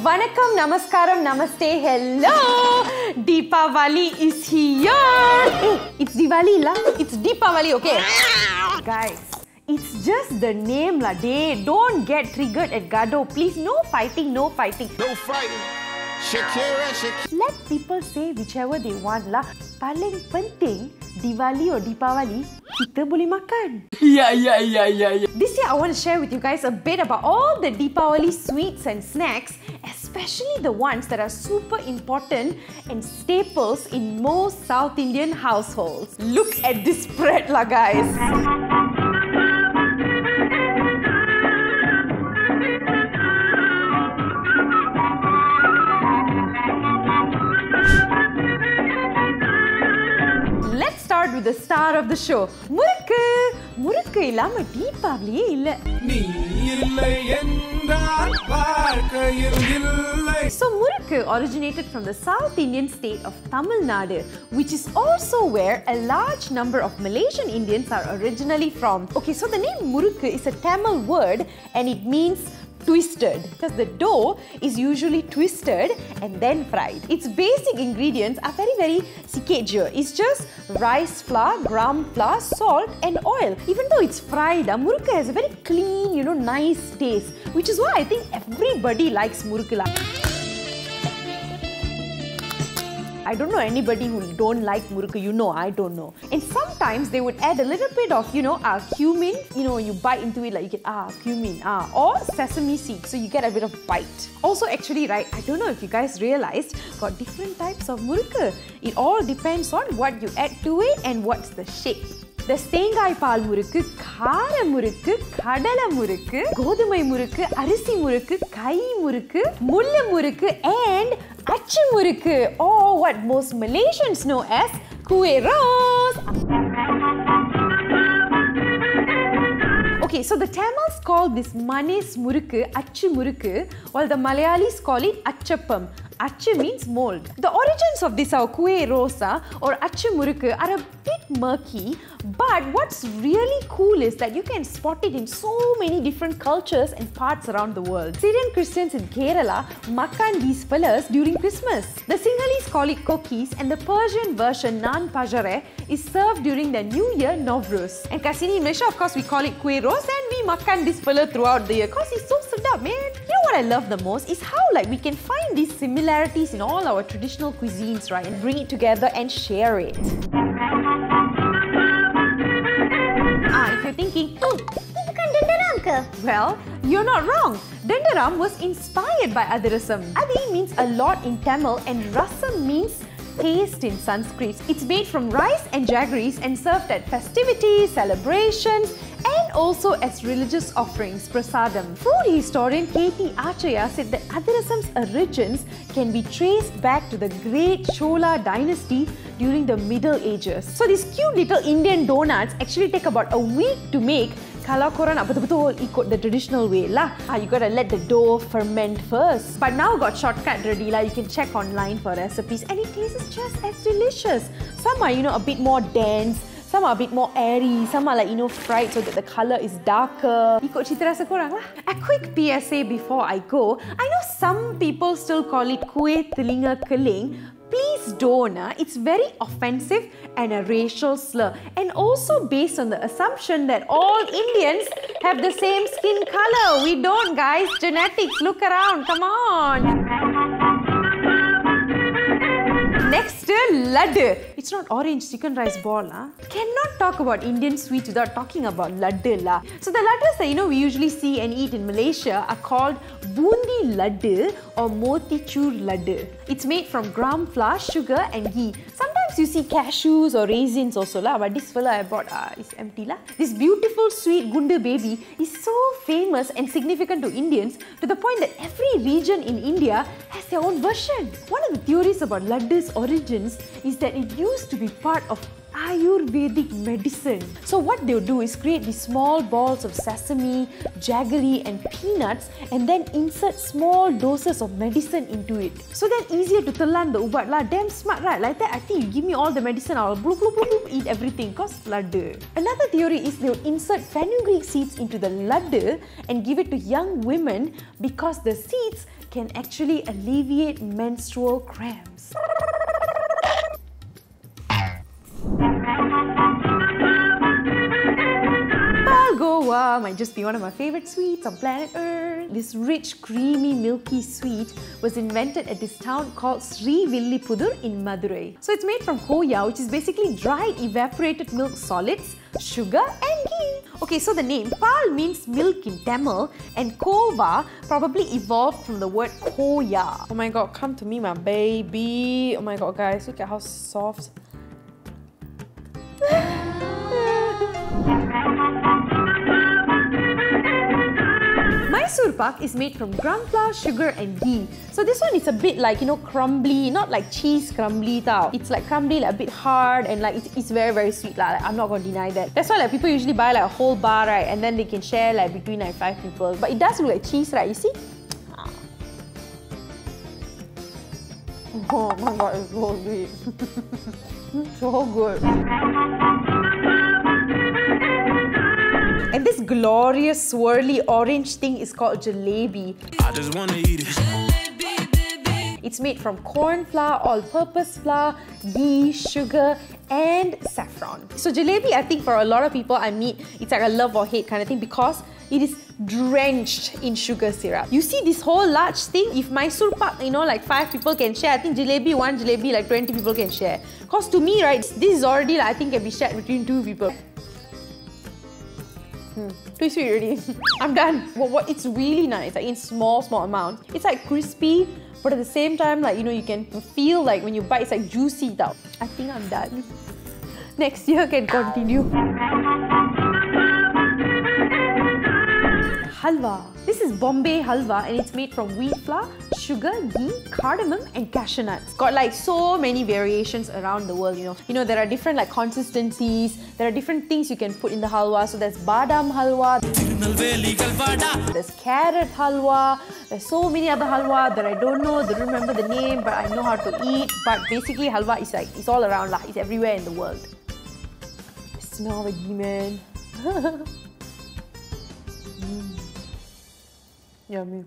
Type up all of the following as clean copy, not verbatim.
Vanakkam, Namaskaram, Namaste, hello! Deepavali is here! Hey, it's Diwali la. It's Deepavali, okay? Guys, it's just the name la. Don't get triggered at Gado. Please, no fighting, no fighting. No fighting. Shakira. Let people say whichever they want lah. Paling penting, Diwali or Deepavali, kita boleh makan. Yeah. This year, I want to share with you guys a bit about all the Deepavali sweets and snacks, especially the ones that are super important and staples in most South Indian households. Look at this spread lah, guys. Let's start with the star of the show, Murukku. Murukku illama Deepavaliye illa. So Murukku originated from the South Indian state of Tamil Nadu, which is also where a large number of Malaysian Indians are originally from. Okay, so the name Murukku is a Tamil word and it means twisted, because the dough is usually twisted and then fried. Its basic ingredients are very sikit je. It's just rice flour, gram flour, salt and oil. Even though it's fried, Murukku has a very clean, nice taste, which is why I think everybody likes Murukku lah. I don't know anybody who don't like Murukku, I don't know. And sometimes they would add a little bit of, cumin. You bite into it like you get, cumin, or sesame seeds, so you get a bit of bite. Also, actually, right, I don't know if you guys realized, got different types of Murukku. It all depends on what you add to it and what's the shape. There's Thengai Pal Murukku, Kara Murukku, Kadala Murukku, Godumai Murukku, Arisi Murukku, Kai Murukku, Mulla Murukku and Achi Murukku, or what most Malaysians know as Kueh Ros. Okay, so the Tamils call this Manis Murukku Achi Murukku, while the Malayalis call it Achappam. Achi means mold. The origins of this Kueh Rosa or Achi Murukku are a bit murky, but what's really cool is that you can spot it in so many different cultures and parts around the world. Syrian Christians in Kerala makan these fellas during Christmas. The Sinhalese call it kokis and the Persian version Naan Pajare is served during the New Year Novruz. And Kasini in Malaysia, of course, we call it Kueh Ros and we makan this fella throughout the year because he's so sedap, man. You know what I love the most is how we can find these similarities in all our traditional cuisines, right? And bring it together and share it. If you're thinking, oh, bukan dendaram ke? Well, you're not wrong. Dendaram was inspired by Adirasam. Adi means a lot in Tamil and Rasam means taste in Sanskrit. It's made from rice and jaggeries and served at festivities, celebrations, and also as religious offerings, prasadam. Food historian K.T. Achaya said that Adirasam's origins can be traced back to the great Chola dynasty during the Middle Ages. So these cute little Indian donuts actually take about a week to make. Kalau korang nak betul-betul ikut the traditional way lah, you gotta let the dough ferment first. But now got shortcut ready lah. You can check online for recipes and it tastes just as delicious. Some are, a bit more dense. Some are a bit more airy, some are fried so that the colour is darker. Ikut cita rasa korang lah. A quick PSA before I go. I know some people still call it kuih telinga keling. Please don't. It's very offensive and a racial slur. And also based on the assumption that all Indians have the same skin colour. We don't, guys. Genetics, look around. Come on. Next, laddu. It's not orange chicken rice ball. Cannot talk about Indian sweets without talking about laddu. So the laddus that we usually see and eat in Malaysia are called bundi laddu or motichur laddu. It's made from gram flour, sugar and ghee. Sometimes you see cashews or raisins also but this fella I bought is empty This beautiful sweet gundu baby is so famous and significant to Indians to the point that every region in India has their own version. One of the theories about laddu's origins is that it used to be part of Ayurvedic medicine. So what they'll do is create these small balls of sesame, jaggery and peanuts and then insert small doses of medicine into it. So then easier to telan the ubat lah. Damn smart, right? Like that, I think you give me all the medicine, I'll bloop, bloop, bloop, bloop, eat everything. Cause laddu. Another theory is they'll insert fenugreek seeds into the laddu and give it to young women because the seeds can actually alleviate menstrual cramps. Palgoa might just be one of my favorite sweets on planet Earth. This rich, creamy, milky sweet was invented at this town called Sri Villipudur in Madurai. So it's made from hoya, which is basically dried evaporated milk solids, sugar and ghee. Okay, so the name Pal means milk in Tamil and Kova probably evolved from the word koya. Oh my god, come to me my baby. Oh my god guys, look at how soft. Mysore pak is made from gram flour, sugar and ghee. So this one is a bit like, you know, crumbly, not like cheese crumbly tau. It's like crumbly, like a bit hard and like it's very, very sweet lah. Like, I'm not going to deny that. That's why like people usually buy like a whole bar, right? And then they can share like between like 5 people. But it does look like cheese, right? You see? Oh my god, it's so sweet. So good. And this glorious swirly orange thing is called jalebi. I just wanna eat it. It's made from corn flour, all-purpose flour, ghee, sugar and saffron. So jalebi, I think for a lot of people I meet, it's like a love or hate kind of thing because it is drenched in sugar syrup. You see this whole large thing, if Mysore pak, you know, like 5 people can share, I think jalebi, one jalebi, like 20 people can share. Because to me, right, this is already like, I think can be shared between 2 people. Too sweet already. I'm done. What it's really nice, like in small amounts. It's like crispy, but at the same time, like, you know, you can feel like when you bite, it's like juicy tau. I think I'm done. Next year can continue. Halwa. This is Bombay halwa and it's made from wheat flour, sugar, ghee, cardamom and cashew nuts. Got like so many variations around the world, you know. You know, there are different like consistencies, there are different things you can put in the halwa. So there's badam halwa, there's carrot halwa, there's so many other halwa that I don't know, don't remember the name, but I know how to eat. But basically halwa is like, it's all around lah, it's everywhere in the world. I smell the ghee, man. Yummy.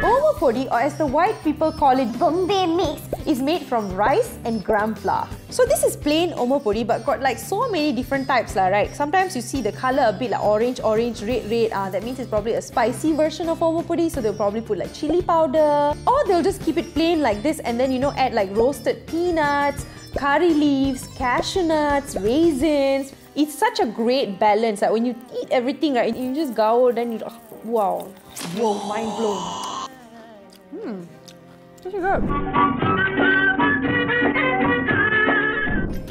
Omo podi, or as the white people call it, Bombay mix, is made from rice and gram flour. So this is plain omo podi, but got like so many different types lah, right? Sometimes you see the color a bit like orange, red. That means it's probably a spicy version of omo podi, so they'll probably put like chili powder, or they'll just keep it plain like this and then, you know, add like roasted peanuts, curry leaves, cashew nuts, raisins. It's such a great balance. Like when you eat everything, right, you just go, then you, wow, mind blown. This is good.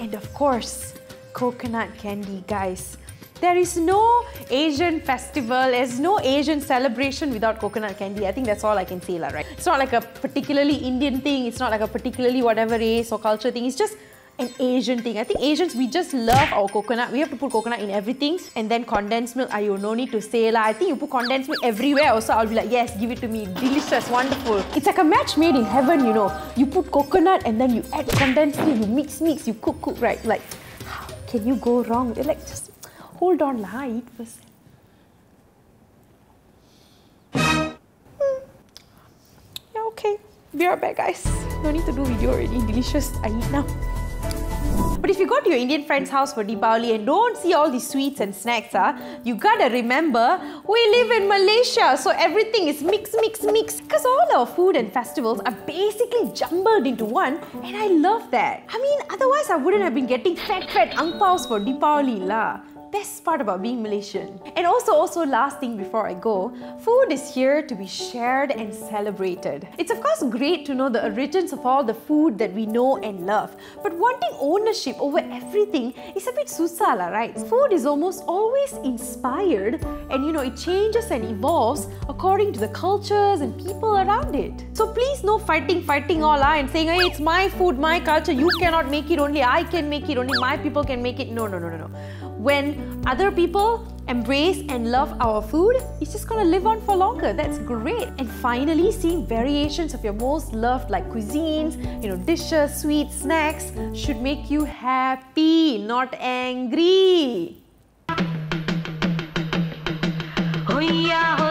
And of course, coconut candy, guys. There is no Asian festival, there's no Asian celebration without coconut candy. I think that's all I can say, right? It's not like a particularly Indian thing, it's not like a particularly whatever race or culture thing, it's just an Asian thing. I think Asians, we just love our coconut. We have to put coconut in everything. And then condensed milk, no need to say lah. I think you put condensed milk everywhere also, I'll be like, yes, give it to me. Delicious, wonderful. It's like a match made in heaven, you know. You put coconut and then you add condensed milk, you mix, you cook, right? Like, how can you go wrong? They're like, just hold on lah, eat first. Yeah, okay. Be right back, guys. No need to do video already. Delicious. I eat now. But if you go to your Indian friend's house for Deepavali and don't see all these sweets and snacks, you gotta remember, we live in Malaysia, so everything is mix. Because all our food and festivals are basically jumbled into one, and I love that. I mean, otherwise I wouldn't have been getting fat ang paos for Deepavali lah. Best part about being Malaysian. And also last thing before I go, food is here to be shared and celebrated. It's of course great to know the origins of all the food that we know and love, but wanting ownership over everything is a bit susah lah, right? Food is almost always inspired and, you know, it changes and evolves according to the cultures and people around it. So please no fighting all lah and saying, hey, it's my food, my culture, you cannot make it, only I can make it, only my people can make it. No. When other people embrace and love our food, it's just gonna live on for longer. That's great. And finally, seeing variations of your most loved like cuisines, you know, dishes, sweets, snacks should make you happy, not angry. Hoya.